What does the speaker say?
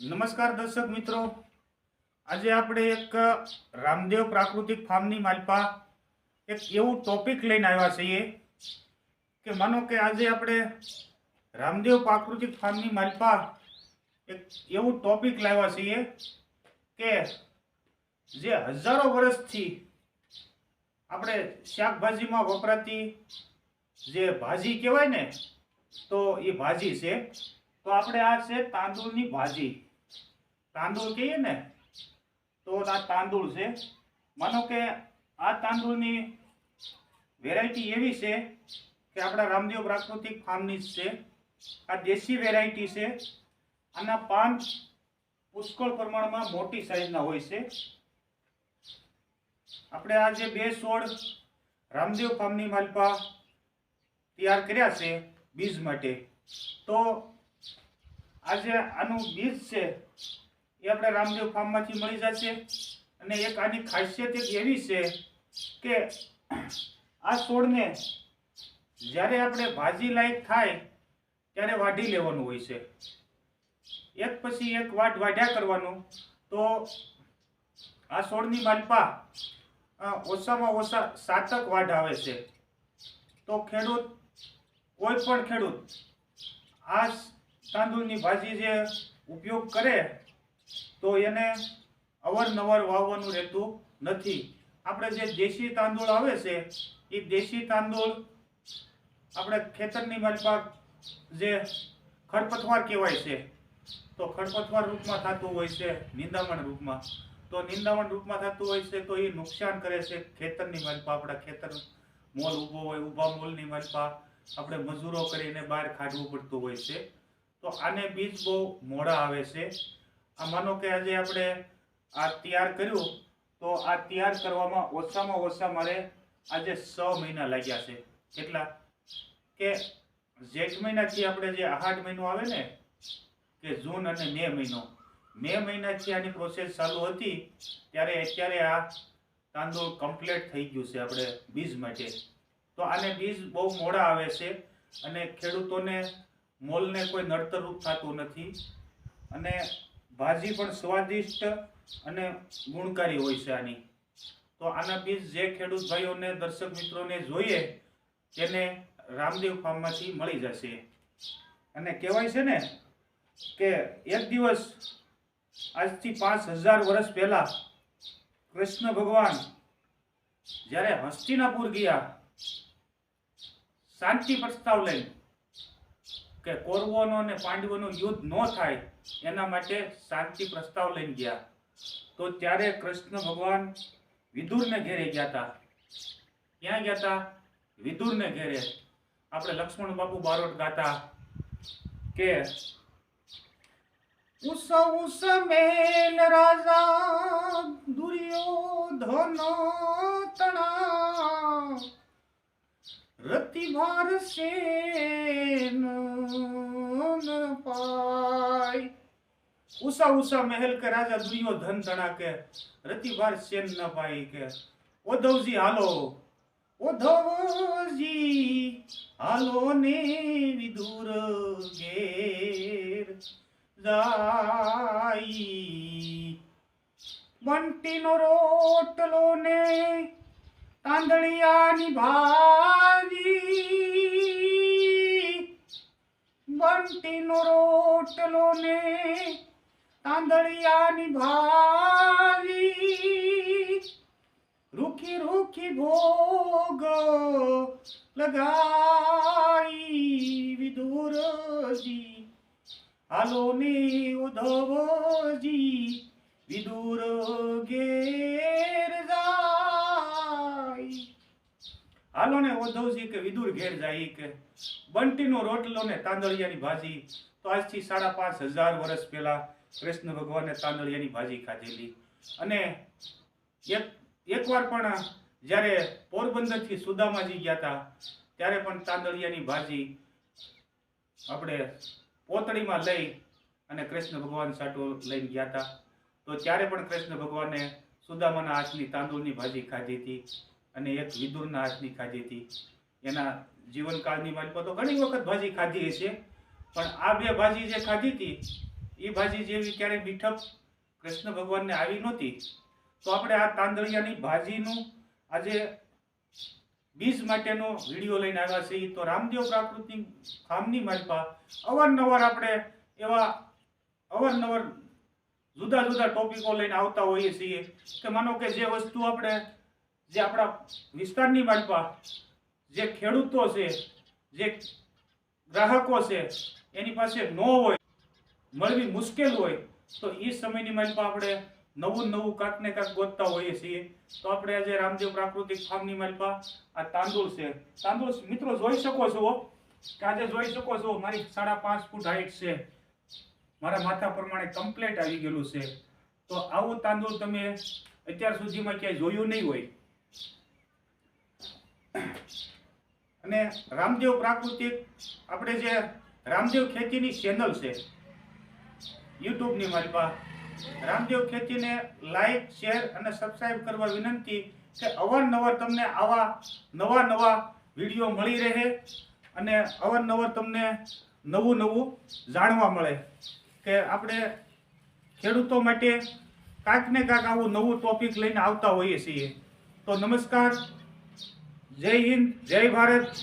નમસ્કાર દર્શક મિત્રો, આજે આપણે એક રામદેવ પ્રાકૃતિક ફાર્મની માલપા એક એવું ટોપિક લઈને આવ્યા છીએ કે માનો કે આજે આપણે રામદેવ પ્રાકૃતિક ફાર્મની માલપા એક એવું ટોપિક લાવ્યા છીએ કે જે હજારો વર્ષથી આપણે શાકભાજીમાં વપરાતી જે ભાજી કહેવાય ને, તો એ ભાજી છે. તો આપણે આ છે તાંદૂળની ભાજી. તાંદૂળ કહીએ ને, તો આ તાંદૂળ છે. માનો કે આ તાંદૂળની વેરાયટી એવી છે કે આપણા રામદેવ પ્રાકૃતિક ફાર્મની જ છે. આ દેશી વેરાયટી છે. આના પાન પુષ્કળ પ્રમાણમાં મોટી સાઈઝના હોય છે. આપણે આ જે બે છોડ રામદેવ ફાર્મની માલપા તૈયાર કર્યા છે બીજ માટે, તો આજે આનું બીજ છે એ આપણે રામદેવ ફાર્મમાંથી મળી જશે. અને એક આની ખાસિયત એક એવી છે કે આ છોડને જ્યારે આપણે ભાજી લાયક થાય ત્યારે વાઢી લેવાનું હોય છે. એક પછી એક વાઢ્યા કરવાનું. તો આ છોડની માલપા ઓછામાં ઓછા 7 વાઢ આવે છે. તો ખેડૂત, કોઈ પણ ખેડૂત આ તાંદૂળની ભાજી જે ઉપયોગ કરે તો એને અવારનવાર વાવવાનું રહેતું નથી. આપણે જે દેશી તાંદૂળ આવે છે એ દેશી તાંદૂળ આપણે ખેતરની માલપા જે ખરપતવાર કહેવાય છે, તો ખરપતવાર રૂપમાં થતું હોય છે, નિંદામણ રૂપમાં. તો નિંદામણ રૂપમાં થતું હોય છે તો એ નુકસાન કરે છે ખેતરની માલપા. આપણા ખેતર મોલ ઊભો હોય, ઊભા મોલની માલપા આપણે મજૂરો કરીને બહાર કાઢવું પડતું હોય છે. તો આને બીજ બહુ મોડા આવે છે. આ માનો કે આજે આપણે આ તૈયાર કર્યું, તો આ તૈયાર કરવામાં ઓછામાં ઓછા મારે આજે 6 મહિના લાગ્યા છે. કેટલા કે જેઠ મહિનાથી આપણે જે આહાડ મહિનો આવે ને, કે જૂન અને મે મહિનાથી આની પ્રોસેસ ચાલુ હતી, ત્યારે અત્યારે આ તાંદૂળ કમ્પ્લીટ થઈ ગયું છે આપણે બીજ માટે. તો આને બીજ બહુ મોડા આવે છે અને ખેડૂતોને મોલને કોઈ નડતરરૂપ થતું નથી. અને ભાજી પણ સ્વાદિષ્ટ અને ગુણકારી હોય છે આની. તો આના બીજ જે ખેડૂત ભાઈઓને, દર્શક મિત્રોને જોઈએ તેને રામદેવ ફાર્મમાંથી મળી જશે. અને કહેવાય છે ને કે એક દિવસ આજથી 5000 વર્ષ પહેલા કૃષ્ણ ભગવાન જ્યારે હસ્તિનાપુર ગયા શાંતિ પ્રસ્તાવ લઈને, કે કૌરવોનો અને પાંડવોનું યુદ્ધ ન થાય એના માટે શાંતિ પ્રસ્તાવ લઈને ગયા. તો ત્યારે કૃષ્ણ ભગવાન વિદુરને ઘેરે ગયા હતા. ક્યાં ગયા હતા? વિદુરને ઘેરે. આપણે લક્ષ્મણ બાપુ બારોટ ગાતા કે ઉસ ઉસ મેલ રાજા દુર્યોધન તણા રતિભાર સેન પાય. ઉષા ઉષા મહેલ કે રાજા દુર્યોધન તણા કે રતિભાર સેન ન પાય. કે ઉદ્ધવજી હાલો, ઉદ્ધવજી હાલો ને વિદુર ઘેર જાય. બંટીનો રોટલો ને તાંદળિયાની ભાજી, બંટીનો રોટલો ને તાંદળિયાની ભાજી, રૂખી રૂખી ભોગ લગાઈ વિદુરજી હાલો ને ઉદ્ધવજી વિદુર ઘેર જાય. હાલો ને ઉદ્ધવજી કે વિદુર ઘેર જાય. કે બંટીનો રોટલો ને તાંદળિયાની ભાજી. તો આજથી 5500 વર્ષ પહેલા કૃષ્ણ ભગવાને તાંદળિયાની ભાજી ખાધેલી. અને એકવાર પણ જ્યારે પોરબંદરથી સુદામાજી ગયા હતા ત્યારે પણ તાંદળિયાની ભાજી આપણે પોતળીમાં લઈ અને કૃષ્ણ ભગવાન સાટો લઈને ગયા હતા. તો ત્યારે પણ કૃષ્ણ ભગવાને સુદામાના હાથની તાંદૂળની ભાજી ખાધી હતી અને એક વિદુરના હાથની ખાધી હતી. એના જીવનકાળની માલપા તો ઘણી વખત ભાજી ખાધી હશે, પણ આ બે ભાજી જે ખાધી હતી એ ભાજી જેવી ક્યારેય બીઠપ કૃષ્ણ ભગવાનને આવી નહોતી. તો આપણે આ તાંદળિયાની ભાજીનું આજે બીજ માટેનો વિડીયો લઈને આવ્યા છીએ. તો રામદેવ પ્રાકૃતિક ફાર્મની માલપા અવારનવાર આપણે એવા અવારનવાર જુદા જુદા ટોપિકો લઈને આવતા હોઈએ છીએ કે માનો કે જે વસ્તુ આપણે જે આપણા વિસ્તારની માલપા જે ખેડૂતો છે, જે ગ્રાહકો છે, એની પાસે ન હોય, મળવી મુશ્કેલ હોય, તો એ સમયની માલપા આપણે નવું કાંક ને કાંક ગોતતા હોઈએ છીએ. તો આપણે આજે રામદેવ પ્રાકૃતિક ફાર્મની માલપા આ તાંદૂળ છે. તાંદૂળ મિત્રો જોઈ શકો છો કે આજે જોઈ શકો છો મારી 5.5 ફૂટ હાઈટ છે, મારા માથા પ્રમાણે કમ્પ્લીટ આવી ગયેલું છે. તો આવું તાંદૂળ તમે અત્યાર સુધીમાં ક્યાંય જોયું નહીં હોય. અને રામદેવ પ્રાકૃતિક આપણે જે રામદેવ ખેતીની ચેનલ છે યુટ્યુબની મારી પાસે, રામદેવ ખેતીને લાઈક, શેર અને સબસ્ક્રાઇબ કરવા વિનંતી કે અવારનવાર તમને આવા નવા વિડીયો મળી રહે અને અવારનવાર તમને નવું જાણવા મળે કે આપણે ખેડૂતો માટે કાંઈક ને કાંઈક આવું નવું ટોપિક લઈને આવતા હોઈએ છીએ. તો નમસ્કાર, જય હિન્દ, જય ભારત.